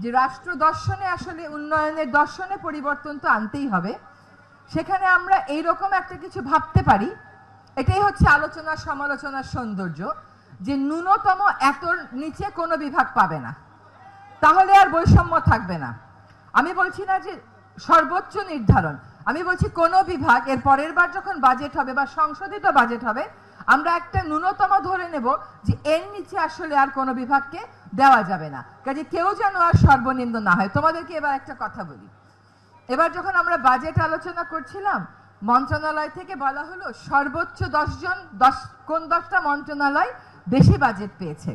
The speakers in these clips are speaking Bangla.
যে রাষ্ট্র দর্শনে আসলে উন্নয়নের দর্শনে পরিবর্তন তো আনতেই হবে, সেখানে আমরা এইরকম একটা কিছু ভাবতে পারি। এটাই হচ্ছে আলোচনা সমালোচনার সৌন্দর্য, যে ন্যূনতম এত নিচে কোনো বিভাগ পাবে না, তাহলে আর বৈষম্য থাকবে না। আমি বলছি না যে সর্বোচ্চ নির্ধারণ, আমি বলছি কোনো বিভাগ এর পরের বার যখন বাজেট হবে বা সংশোধিত বাজেট হবে, আমরা একটা ন্যূনতম ধরে নেব যে এর নিচে আসলে আর কোনো বিভাগকে দেওয়া যাবে না, কাজে কেউ যেন আর সর্বনিম্ন না হয়। তোমাদেরকে এবার একটা কথা বলি, এবার যখন আমরা বাজেট আলোচনা করছিলাম, মন্ত্রণালয় থেকে বলা হলো সর্বোচ্চ 10টা মন্ত্রণালয় বেশি বাজেট পেয়েছে।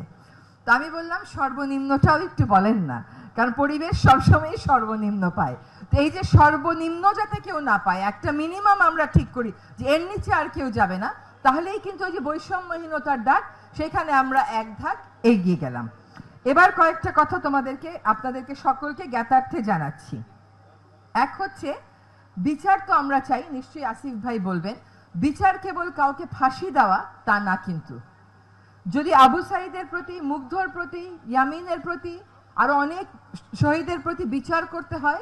তো আমি বললাম সর্বনিম্নটাও একটু বলেন না, কারণ পরিবেশ সবসময় সর্বনিম্ন পায়। তো এই যে সর্বনিম্ন যাতে কেউ না পায়, একটা মিনিমাম আমরা ঠিক করি যে এর নিচে আর কেউ যাবে না, তাহলেই কিন্তু ওই যে বৈষম্যহীনতার ডাক, সেখানে আমরা এক ধাপ এগিয়ে গেলাম। এবার কয়েকটা কথা আপনাদেরকে সকলকে জ্ঞাতার্থে জানাচ্ছি। এক হচ্ছে বিচার তো আমরা চাই, নিশ্চয়ই আসিফ ভাই বলবেন, বিচার কেবল কাউকে ফাঁসি দেওয়া তা না। কিন্তু যদি আবু সাইদের প্রতি, মুগ্ধর প্রতি, ইয়ামিনের প্রতি, আরো অনেক শহীদের প্রতি বিচার করতে হয়,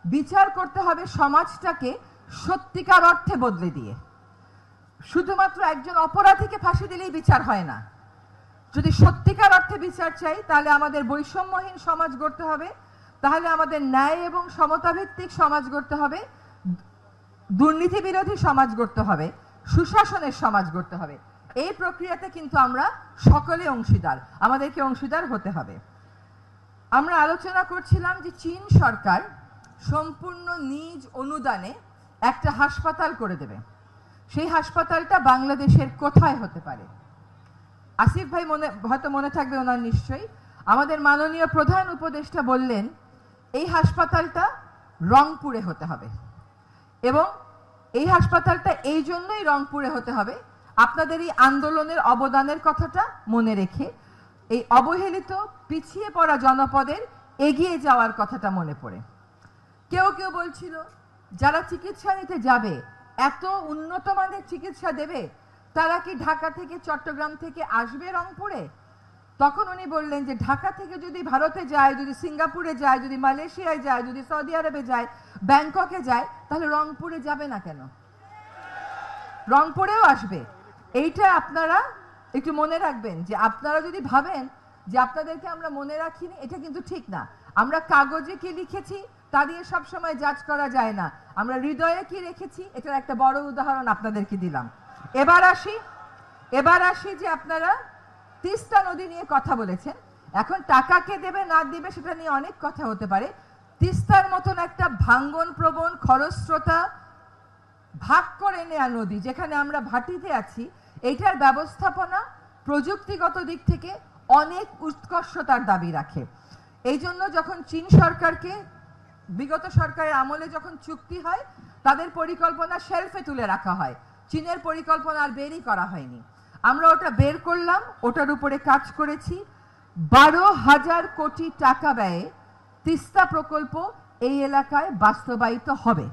বিচার করতে হবে সমাজটাকে সত্যিকার অর্থে বদলে দিয়ে। শুধুমাত্র একজন অপরাধীকে ফাঁসি দিলেই বিচার হয় না। যদি সত্যিকার অর্থে বিচার চাই, তাহলে আমাদের বৈষম্যহীন সমাজ গড়তে হবে, তাহলে আমাদের ন্যায় এবং সমতাভিত্তিক সমাজ গড়তে হবে, দুর্নীতি বিরোধী সমাজ গড়তে হবে, সুশাসনের সমাজ গড়তে হবে। এই প্রক্রিয়াতে কিন্তু আমরা সকলে অংশীদার, আমাদেরকে অংশীদার হতে হবে। আমরা আলোচনা করছিলাম যে চীন সরকার সম্পূর্ণ নিজ অনুদানে একটা হাসপাতাল করে দেবে। সেই হাসপাতালটা বাংলাদেশের কোথায় হতে পারে? আসিফ ভাই হয়তো মনে থাকবে ওনার নিশ্চয়ই, আমাদের মাননীয় প্রধান উপদেষ্টা বললেন এই হাসপাতালটা রংপুরে হতে হবে, এবং এই হাসপাতালটা এই জন্যই রংপুরে হতে হবে, আপনাদের এই আন্দোলনের অবদানের কথাটা মনে রেখে, এই অবহেলিত পিছিয়ে পড়া জনপদের এগিয়ে যাওয়ার কথাটা মনে পড়ে। কেউ কেউ বলছিল যারা চিকিৎসা নিতে যাবে, এত উন্নত মানের চিকিৎসা দেবে, তারা কি ঢাকা থেকে, চট্টগ্রাম থেকে আসবে রংপুরে? তখন উনি বললেন যে ঢাকা থেকে যদি ভারতে যায়, যদি সিঙ্গাপুরে যায়, যদি মালয়েশিয়ায় যায়, যদি সৌদি আরবে যায়, ব্যাংককে যায়, তাহলে রংপুরে যাবে না কেন? রংপুরেও আসবে। এইটা আপনারা একটু মনে রাখবেন, যে আপনারা যদি ভাবেন যে আপনাদেরকে আমরা মনে রাখিনি, এটা কিন্তু ঠিক না। আমরা কাগজে কি লিখেছি তা দিয়ে সবসময় জাজ করা যায় না, আমরা হৃদয়ে কি রেখেছি এটার একটা বড় উদাহরণ আপনাদেরকে দিলাম। এবার আসি যে আপনারা তিস্তা নদী নিয়ে কথা বলেছেন। এখন টাকা কে দেবে না দেবে সেটা নিয়ে অনেক কথা হতে পারে। তিস্তার মতন একটা ভাঙ্গন প্রবণ, খরস্রোতা, ভাগ করে নেয়া নদী, যেখানে আমরা ভাটিতে আছি, এইটার ব্যবস্থাপনা প্রযুক্তিগত দিক থেকে অনেক উৎকর্ষতার দাবি রাখে। এই জন্য যখন চীন সরকারকে, বিগত সরকারের আমলে যখন চুক্তি হয়, তাদের পরিকল্পনা শেলফে তুলে রাখা হয়, চীনের পরিকল্পনা আর বেরই করা হয়নি। আমরা ওটা বের করলাম, ওটার উপরে কাজ করেছি। 12,000 কোটি টাকা ব্যয়ে তিস্তা প্রকল্প এই এলাকায় বাস্তবায়িত হবে।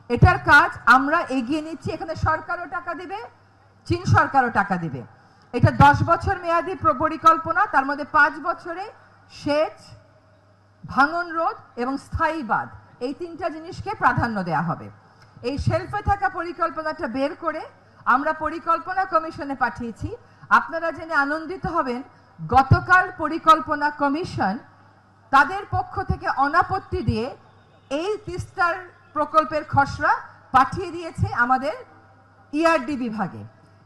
এটার কাজ আমরা এগিয়ে নিচ্ছি। এখানে সরকারও টাকা দিবে, চীন সরকারও টাকা দিবে। এটা 10 বছর মেয়াদী পরিকল্পনা, তার মধ্যে 5 বছরে সেচ, ভাঙন রোধ এবং স্থায়ী বাঁধ, এই 3টা জিনিসকে প্রাধান্য দেওয়া হবে। এই শেলফে থাকা পরিকল্পনাটা বের করে আমরা পরিকল্পনা কমিশনে পাঠিয়েছি। আপনারা জেনে আনন্দিত হবেন, গতকাল পরিকল্পনা কমিশন তাদের পক্ষ থেকে অনাপত্তি দিয়ে এই তিস্তার প্রকল্পের খসড়া পাঠিয়ে দিয়েছে আমাদের ইআরডি বিভাগে।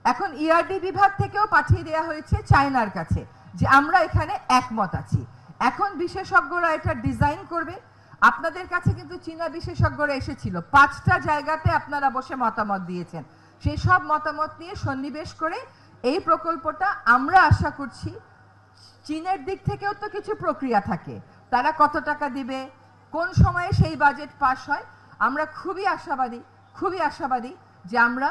এখন ইআরডি বিভাগ থেকেও পাঠিয়ে দেওয়া হয়েছে চায়নার কাছে, যে আমরা এখানে একমত আছি। এখন বিশেষজ্ঞরা এটা ডিজাইন করবে। আপনাদের কাছে কিন্তু চীনা বিশেষজ্ঞরা এসেছিল, 5টা জায়গাতে আপনারা বসে মতামত দিয়েছেন। সেই সব মতামত নিয়ে সন্নিবেশ করে এই প্রকল্পটা আমরা আশা করছি, চীনের দিক থেকেও তো কিছু প্রক্রিয়া থাকে, তারা কত টাকা দিবে, কোন সময়ে সেই বাজেট পাস হয়। আমরা খুবই আশাবাদী যে আমরা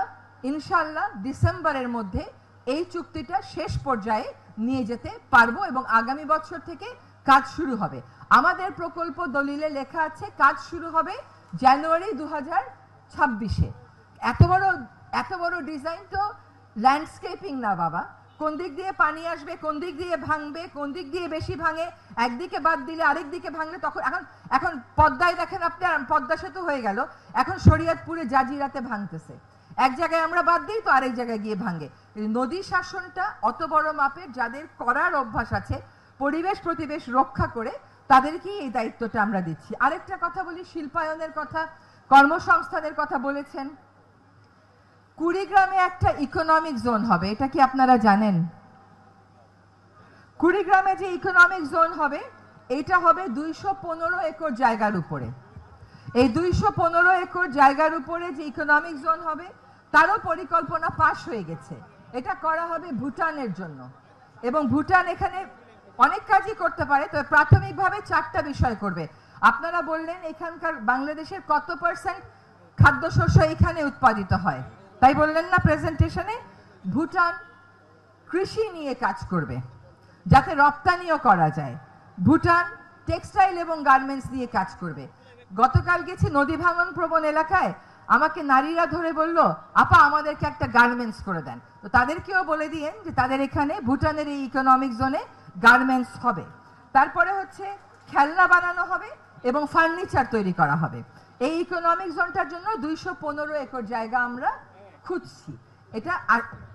ইনশাআল্লাহ ডিসেম্বরের মধ্যে এই চুক্তিটা শেষ পর্যায়ে নিয়ে যেতে পারবো, এবং আগামী বছর থেকে কাজ শুরু হবে। আমাদের প্রকল্প দলিলে লেখা আছে কাজ শুরু হবে জানুয়ারি 2026-এ। এত বড় ডিজাইন তো ল্যান্ডস্কেপিং না বাবা, কোন দিক দিয়ে পানি আসবে, কোন দিক দিয়ে ভাঙবে, কোন দিক দিয়ে বেশি ভাঙে, একদিকে বাদ দিলে আরেক দিকে ভাঙলে তখন এখন পদ্মায় দেখেন আপনি, পদ্মা সেতু হয়ে গেল, এখন শরীয়তপুরে জাজিরাতে ভাঙতেছে। এক জায়গায় আমরা বাদ দিই তো আরেক জায়গায় গিয়ে ভাঙে। নদী শাসনটা অত বড় মাপের, যাদের করার অভ্যাস আছে পরিবেশ প্রতিবেশ রক্ষা করে, তাদেরকেই এই দায়িত্বটা আমরা দিচ্ছি। আরেকটা কথা বলি, শিল্পায়নের কথা, কর্মসংস্থানের কথা বলেছেন। কুড়িগ্রামে একটা ইকোনমিক জোন হবে, এটা কি আপনারা জানেন? কুড়িগ্রামে যে ইকোনমিক জোন হবে, এটা হবে 215 একর জায়গার উপরে। এই 215 একর জায়গার উপরে যে ইকোনমিক জোন হবে, তারও পরিকল্পনা পাস হয়ে গেছে। এটা করা হবে ভুটানের জন্য, এবং ভুটান এখানে অনেক কাজই করতে পারে, তবে প্রাথমিকভাবে 4টা বিষয় করবে। আপনারা বললেন এখানকার বাংলাদেশের কত % খাদ্যশস্য এখানে উৎপাদিত হয়, তাই বললেন না প্রেজেন্টেশনে? ভুটান কৃষি নিয়ে কাজ করবে যাতে রপ্তানিও করা যায়। ভুটান টেক্সটাইল এবং গার্মেন্টস নিয়ে কাজ করবে। গতকাল গেছি নদী ভাঙন প্রবণ এলাকায়, আমাকে নারীরা ধরে বলল, আপা আমাদেরকে একটা গার্মেন্টস করে দেন। তো তাদেরকেও বলে দিয়েন যে তাদের এখানে ভুটানের এই ইকোনমিক জোনে গার্মেন্টস হবে। তারপরে হচ্ছে খেলনা বানানো হবে এবং ফার্নিচার তৈরি করা হবে। এই ইকোনমিক জোনটার জন্য 215 একর জায়গা আমরা খুঁজছি। এটা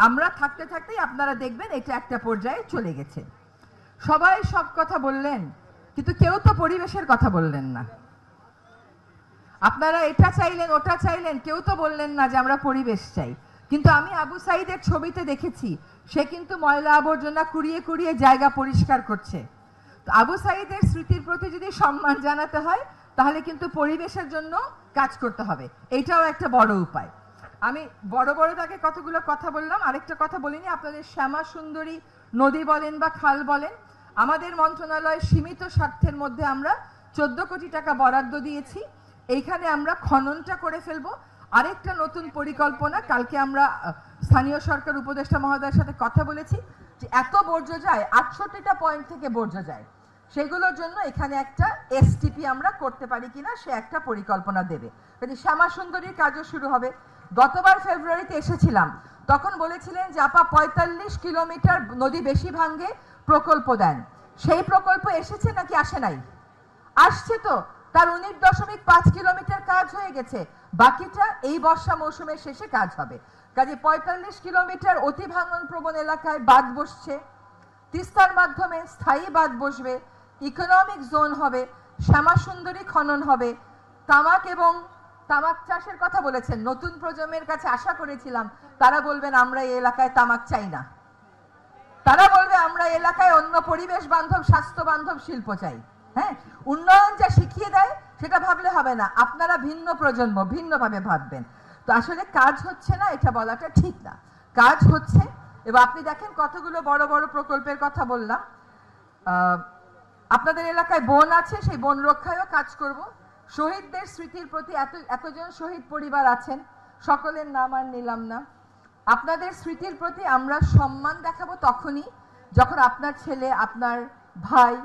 আমরা থাকতে থাকতেই আপনারা দেখবেন এটা একটা পর্যায়ে চলে গেছে। সবাই সব কথা বললেন, কিন্তু কেউ তো পরিবেশের কথা বললেন না। আপনারা এটা চাইলেন, ওটা চাইলেন, কেউ তো বললেন না যে আমরা পরিবেশ চাই। কিন্তু আমি আবু সাইদের ছবিতে দেখেছি, সে কিন্তু ময়লা আবর্জনা কুড়িয়ে কুড়িয়ে জায়গা পরিষ্কার করছে। তো আবু সাইদের স্মৃতির প্রতি যদি সম্মান জানাতে হয়, তাহলে কিন্তু পরিবেশের জন্য কাজ করতে হবে। এইটাও একটা বড় উপায়। আমি বড় বড় তাকে কতগুলো কথা বললাম, আরেকটা কথা বলিনি। আপনাদের শ্যামা সুন্দরী নদী বলেন বা খাল বলেন, আমাদের মন্ত্রণালয় সীমিত স্বার্থের মধ্যে আমরা 14 কোটি টাকা বরাদ্দ দিয়েছি। এইখানে আমরা খননটা করে ফেলবো। আরেকটা নতুন পরিকল্পনা, কালকে আমরা স্থানীয় সরকার উপদেষ্টা মহোদয়ের সাথে কথা বলেছি যে এত বর্জ্য যায়, 68টা পয়েন্ট থেকে বর্জ্য যায়, সেগুলোর জন্য এখানে একটা এসটিপি আমরা করতে পারি কিনা সে একটা পরিকল্পনা দেবে। কাজে শ্যামা সুন্দরীর কাজও শুরু হবে। গতবার ফেব্রুয়ারিতে এসেছিলাম, তখন বলেছিলেন যে আপা 45 কিলোমিটার নদী বেশি ভাঙ্গে প্রকল্প দেন। সেই প্রকল্প এসেছে নাকি আসে নাই? আসছে তো, তার 19.5 কিলোমিটার কাজ হয়ে গেছে, বাকিটা এই বর্ষা মৌসুমের শেষে কাজ হবে। কাজে 45 কিলোমিটার অতি ভাঙন প্রবণ এলাকায় বাঁধ বসছে, তিস্তার মাধ্যমে স্থায়ী বাঁধ বসবে, ইকোনমিক জোন হবে, শ্যামা সুন্দরী খনন হবে, তামাক এবং তামাক চাষের কথা বলেছেন। নতুন প্রজন্মের কাছে আশা করেছিলাম তারা বলবেন আমরা এই এলাকায় তামাক চাই না, তারা বলবে আমরা এলাকায় অন্য পরিবেশ বান্ধব স্বাস্থ্য বান্ধব শিল্প চাই। হ্যাঁ, উন্নয়ন যা শিখিয়ে দেয় সেটা ভাবলে হবে না, আপনারা ভিন্ন প্রজন্ম, ভিন্নভাবে ভাববেন। তো আসলে কাজ হচ্ছে না এটা বলাটা ঠিক না, কাজ হচ্ছে। এবং আপনি দেখেন কতগুলো বড় বড় প্রকল্পের কথা বললাম। আপনাদের এলাকায় বন আছে, সেই বন রক্ষায়ও কাজ করব। শহীদদের স্মৃতির প্রতি এতজন শহীদ পরিবার আছেন, সকলের নাম আর নিলাম না। আপনাদের স্মৃতির প্রতি আমরা সম্মান দেখাবো তখনই যখন আপনার ছেলে, আপনার ভাই,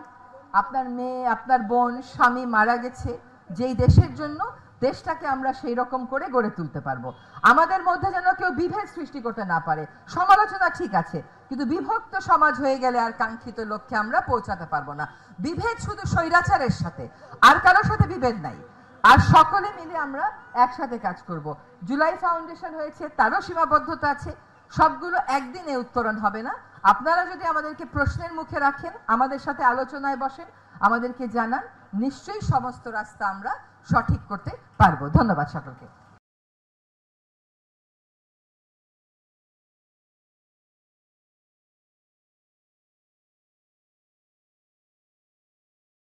আপনার মেয়ে, আপনার বোন, স্বামী মারা গেছে যেই দেশের জন্য, দেশটাকে আমরা সেই রকম করে গড়ে তুলতে পারবো। আমাদের মধ্যে যেন কেউ বিভেদ সৃষ্টি করতে না পারে। সমালোচনা ঠিক আছে, কিন্তু বিভক্ত সমাজ হয়ে গেলে আর কাঙ্ক্ষিত লক্ষ্যে আমরা পৌঁছাতে পারবো না। বিভেদ শুধু স্বৈরাচারের সাথে, আর কারোর সাথে বিভেদ নাই। আর সকলে মিলে আমরা একসাথে কাজ করব। জুলাই ফাউন্ডেশন হয়েছে, তারও সীমাবদ্ধতা আছে, সবগুলো একদিনে উত্তরণ হবে না। আপনারা যদি আমাদেরকে প্রশ্নের মুখে রাখেন, আমাদের সাথে আলোচনায় বসেন, আমাদেরকে জানান, নিশ্চয়ই সমস্ত রাস্তা আমরা সঠিক করতে পারবো। ধন্যবাদ সকলকে।